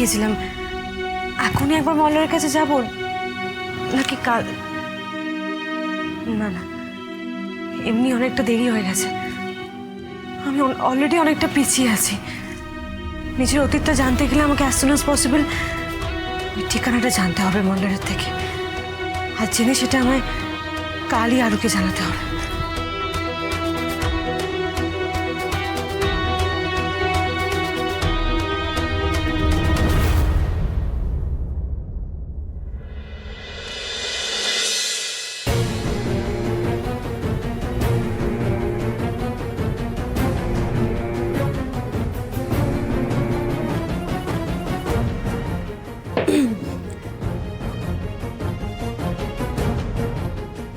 গেছিলাম। এখনই একবার মলয়ের কাছে যাব নাকি কাল? না না, এমনি অনেকটা দেরি হয়ে গেছে। আমি অলরেডি অনেকটা পিছিয়ে আছি। নিজের অতীতটা জানতে গেলে আমাকে অ্যাজ সুন অ্যাজ পসিবল ঠিকানাটা জানতে হবে মলয়ের থেকে। আর জেনে সেটা আমায় কালই আরুকে জানাতে হবে।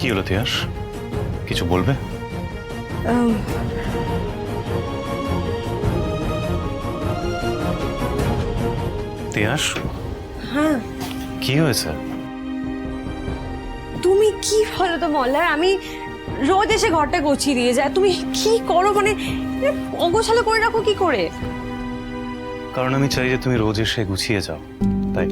কি হলো তিয়াস, কিছু বলবে? তিয়াস, হ্যাঁ কি হয়েছে? তুমি কি বলো তো মল্লার, আমি রোজ এসে ঘরটা গুছিয়ে দিয়ে যায়, তুমি কি করো? মানে অগোছালো করে রাখো কি করে? কারণ আমি চাই যে তুমি রোজ এসে গুছিয়ে যাও, তাই।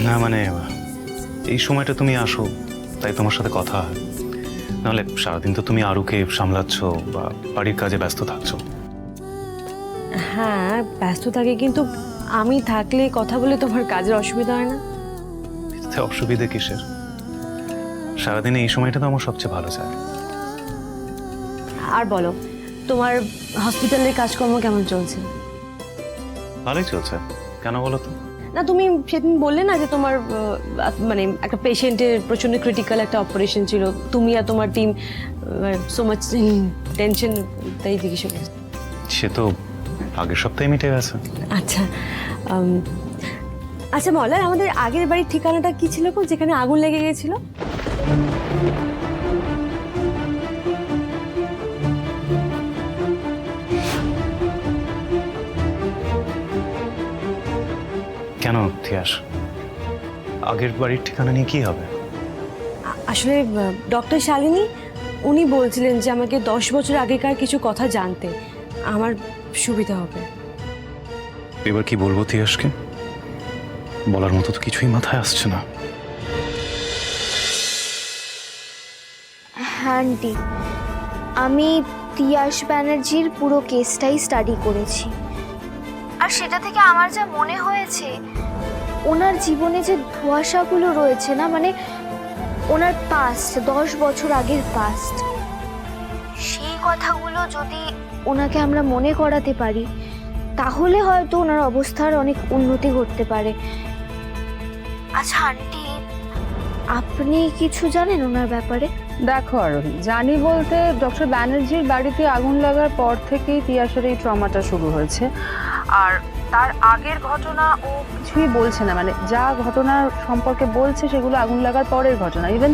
না মানে এই সময়টা তুমি আসো তাই তোমার সাথে কথা হয়, নাহলে সারাদিন তো তুমি আরুকে সামলাচ্ছ বা বাড়ির কাজে ব্যস্ত থাকছো। হ্যাঁ ব্যস্ত থাকি, কিন্তু আমি থাকলে কথা বলে তোমার কাজের অসুবিধা হয় না? এতে অসুবিধে কিসের? সারাদিনে এই সময়টা তো আমার সবচেয়ে ভালো যায়। আর বলো, তোমার হসপিটালের কাজকর্ম কেমন চলছে? ভালোই চলছে। কেন বলো তো? না তুমি সেদিন বললে না যে তোমার মানে একটা পেশেন্টের প্রচন্ড ক্রিটিক্যাল একটা অপারেশন ছিল, তুমি আর তোমার টিম সো মাচ টেনশন, তাই জিজ্ঞেস করছি। সে তো আগের সপ্তাহে মিটে গেছে। আচ্ছা আচ্ছা মল্লার, আমাদের আগের বাড়ির ঠিকানাটা কি ছিল গো, যেখানে আগুন লেগে গেছিল? কেন তিয়াস, আগের বাড়ির ঠিকানা নিয়ে কি হবে? আসলে ডক্টর শালিনী উনি বলছিলেন যে আমাকে 10 বছর আগেকার কিছু কথা জানতে, আমার সুবিধা হবে। এবার কি বলবো তিয়াসকে? বলার মতো তো কিছুই মাথায় আসছে না। হ্যাঁ আন্টি, আমি তিয়াস ব্যানার্জির পুরো কেসটাই স্টাডি করেছি, আর সেটা থেকে আমার যা মনে হয়েছে ওনার জীবনে যে ধোঁয়াশাগুলো রয়েছে না, মানে ওনার পাস্ট, 10 বছর আগের পাস্ট, সেই কথাগুলো যদি ওনাকে আমরা মনে করাতে পারি তাহলে হয়তো ওনার অবস্থার অনেক উন্নতি ঘটতে পারে। আচ্ছা আন্টি, আপনি কিছু জানেন ওনার ব্যাপারে? দেখো আরোহী, জানি বলতে ডক্টর ব্যানার্জির বাড়িতে আগুন লাগার পর থেকেই তিয়াসের এই ট্রমাটা শুরু হয়েছে। আর তার আগের ঘটনা ও কিছুই বলছে না, মানে যা ঘটনার সম্পর্কে বলছে সেগুলো আগুন লাগার পরের ঘটনা। ইভেন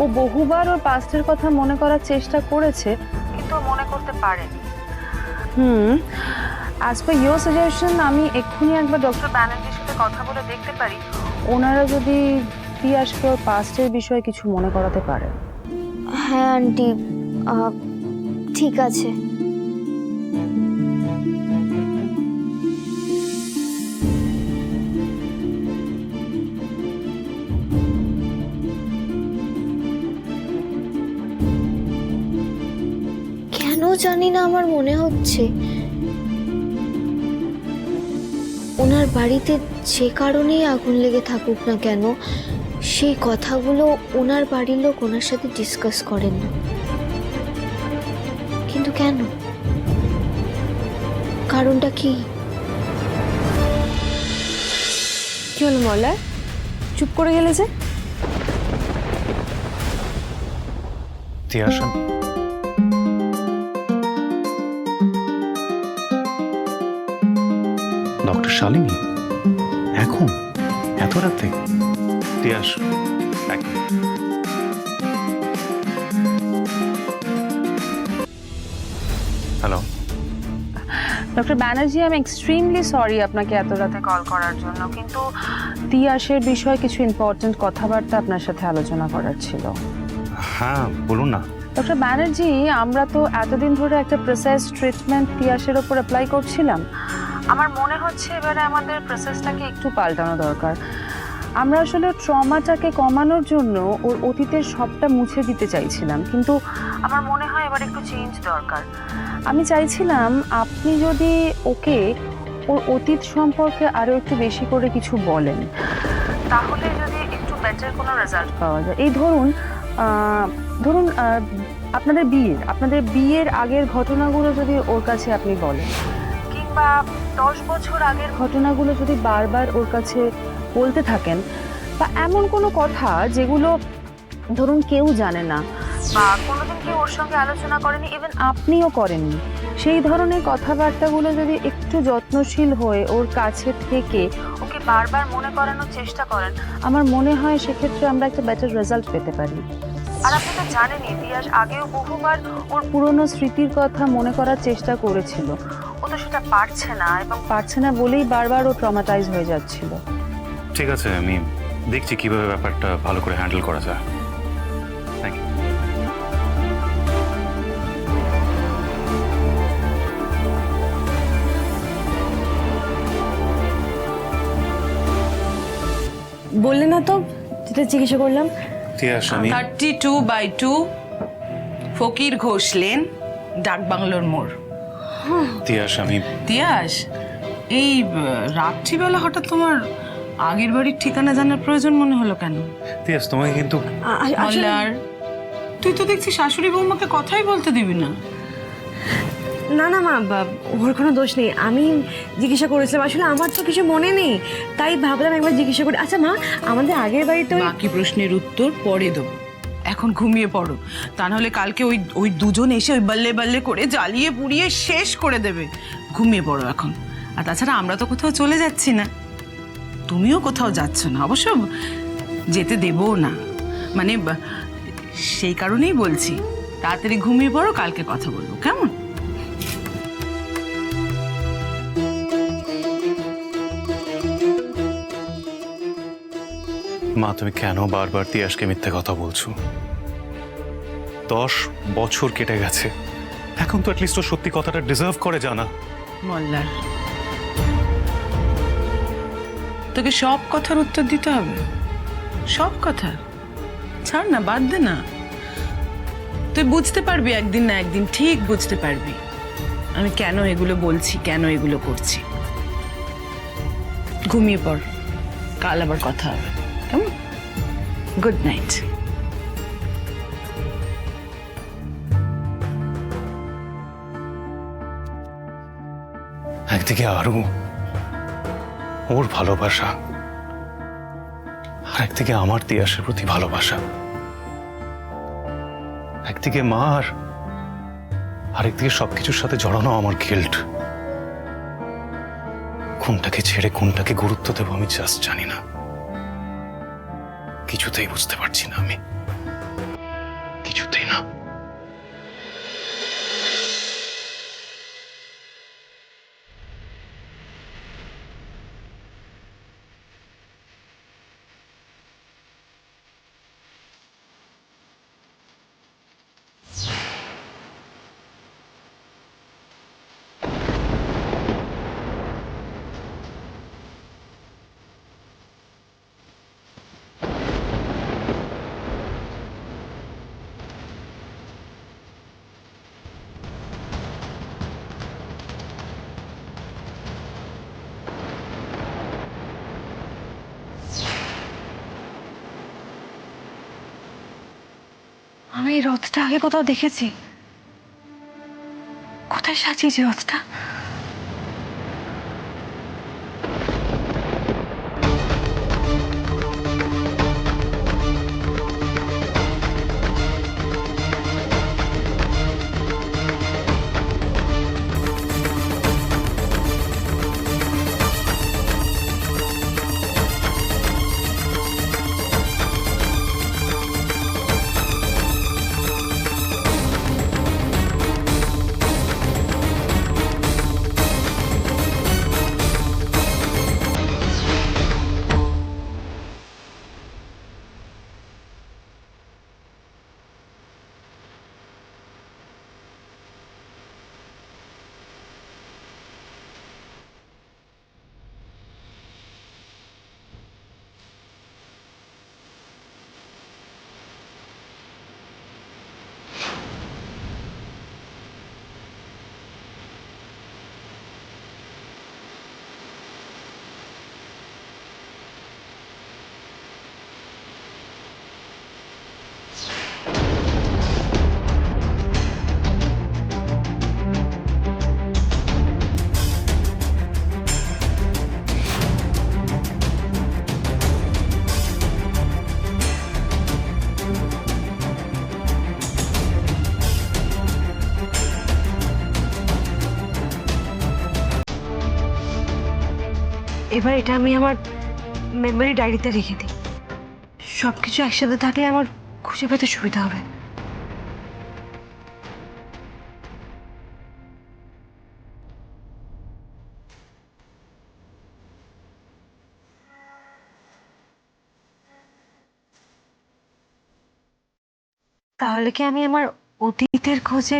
ও বহুবার ওর পাস্টের কথা মনে করার চেষ্টা করেছে, কিন্তু মনে করতে পারেনি। অ্যাজ পার ইউর সাজেশন, আমি এক্ষুনি একবার ডক্টর ব্যানার্জির সাথে কথা বলে দেখতে পারি ওনারা যদি তিয়াসকে ওর পাস্টের বিষয়ে কিছু মনে করাতে পারে। হ্যাঁ আন্টি, ঠিক আছে। কেন জানি না আমার মনে হচ্ছে ওনার বাড়িতে যে কারণেই আগুন লেগে থাকুক না কেন, সেই কথাগুলো ওনার বাড়ির লোক ওনার সাথে ডিসকাস করেন না। কিন্তু কেন? কারণটা কি? কি হলো মল্লার, চুপ করে গেলে যে? তিয়াস, ডক্টর শালিনী এখন এত রাতে? তিয়াস এক মিনিট। হ্যালো। ডক্টর ব্যানার্জি, আমি এক্সট্রিমলি সরি আপনাকে এত রাতে কল করার জন্য, কিন্তু তিয়াসের বিষয়ে কিছু ইম্পর্টেন্ট কথাবার্তা আপনার সাথে আলোচনা করার ছিল। হ্যাঁ বলুন না। ডক্টর ব্যানার্জি, আমরা তো এতদিন ধরে একটা প্রসেস ট্রিটমেন্ট তিয়াসের ওপর অ্যাপ্লাই করছিলাম। আমার মনে হচ্ছে এবারে আমাদের প্রসেসটাকে একটু পাল্টানো দরকার। আমরা আসলে ট্রমাটাকে কমানোর জন্য ওর অতীতের সবটা মুছে দিতে চাইছিলাম, কিন্তু আমার মনে হয় এবার একটু চেঞ্জ দরকার। আমি চাইছিলাম আপনি যদি ওকে ওর অতীত সম্পর্কে আরও একটু বেশি করে কিছু বলেন, তাহলে যদি একটু বেটার কোনো রেজাল্ট পাওয়া যায়। এই ধরুন ধরুন আপনাদের বিয়ের আগের ঘটনাগুলো যদি ওর কাছে আপনি বলেন, কিংবা 10 বছর আগের ঘটনাগুলো যদি বারবার ওর কাছে বলতে থাকেন, বা এমন কোনো কথা যেগুলো ধরুন কেউ জানে না বা কোনোদিন কেউ ওর সঙ্গে আলোচনা করেনি, ইভেন আপনিও করেননি, সেই ধরনের কথাবার্তাগুলো যদি একটু যত্নশীল হয়ে ওর কাছে থেকে ওকে বারবার মনে করানোর চেষ্টা করেন, আমার মনে হয় সেক্ষেত্রে আমরা একটা বেটার রেজাল্ট পেতে পারি। আর আপনি তো জানেনই, তিয়াস আগেও বহুবার ওর পুরনো স্মৃতির কথা মনে করার চেষ্টা করেছিল। ও তো সেটা পারছে না, এবং পারছে না বলেই বারবার ও ট্রমাটাইজ হয়ে যাচ্ছিল। ঠিক আছে, আমি দেখছি কিভাবে ব্যাপারটা ভালো করে হ্যান্ডেল করা যায়। Thank you. বললে না তো যেটা জিজ্ঞাসা করলাম। তিয়াস, আমি 32/2 ফকির ঘোষ লেন, ডাক বাংলোর মোড়। তিয়াস, আমি তিয়াস, এই রাত্রিবেলা হঠাৎ তোমার আগের বাড়ির ঠিকানা জানার প্রয়োজন মনে হলো কেন? তিয়াস তোমাকে কিন্তু মল্লার, তুই তো দেখছি শাশুড়ি বৌমাকে কথাই বলতে দিবি না। না না মা, ওর কোনো দোষ নেই। আমি জিজ্ঞাসা করেছিলাম, আসলে আমার তো কিছু মনে নেই, তাই ভাবলাম একবার জিজ্ঞাসা করি। আচ্ছা মা, আমাদের আগের বাড়িতে বাকি প্রশ্নের উত্তর পরে দেবো, এখন ঘুমিয়ে পড়ো, তা নাহলে কালকে ওই দুজন এসে ওই বাল্লে বাল্লে করে জ্বালিয়ে পুড়িয়ে শেষ করে দেবে। ঘুমিয়ে পড়ো এখন। আর তাছাড়া আমরা তো কোথাও চলে যাচ্ছি না, তুমিও কোথাও যাচ্ছ না, অবশ্য যেতে দেবও না, মানে সেই কারণেই বলছি তাড়াতাড়ি ঘুমিয়ে পড়ো, কালকে কথা বলবো, কেমন? মা, তুমি কেন বারবার তিয়াসকে মিথ্যে কথা বলছো? 10 বছর কেটে গেছে, এখন তো অ্যাটলিস্ট ও সত্যি কথাটা ডিজার্ভ করে জানা। মল্লার, তোকে সব কথার উত্তর দিতে হবে? সব কথা ছাড় না, বাদ দে না। তুই বুঝতে পারবি একদিন না একদিন, ঠিক বুঝতে পারবি আমি কেন এগুলো বলছি, কেন এগুলো করছি। ঘুমিয়ে পড়, কাল আবার কথা হবে, কেমন? Good night. একদিকে আরু, ওর ভালোবাসা, আর একদিকে আমার তিয়াসের প্রতি ভালোবাসা। একদিকে মা, আর একদিকে সবকিছুর সাথে জড়ানো আমার গিল্ট। কোনটাকে ছেড়ে কোনটাকে গুরুত্ব দেবো আমি জাস্ট জানি না, কিছুতেই বুঝতে পারছি না আমি, কিছুতেই না। আমি এই রথটা আগে কোথাও দেখেছি। কোথায় সাজিয়েছে রথটা? এবার এটা আমি আমার মেমোরি ডায়েরিতে রেখে দিই। সব কিছু একসাথে থাকলে আমার খুঁজে পেতে সুবিধা হবে। তাহলে কি আমি আমার অতীতের খোঁজে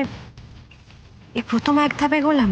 এই প্রথম এক ধাপে গেলাম?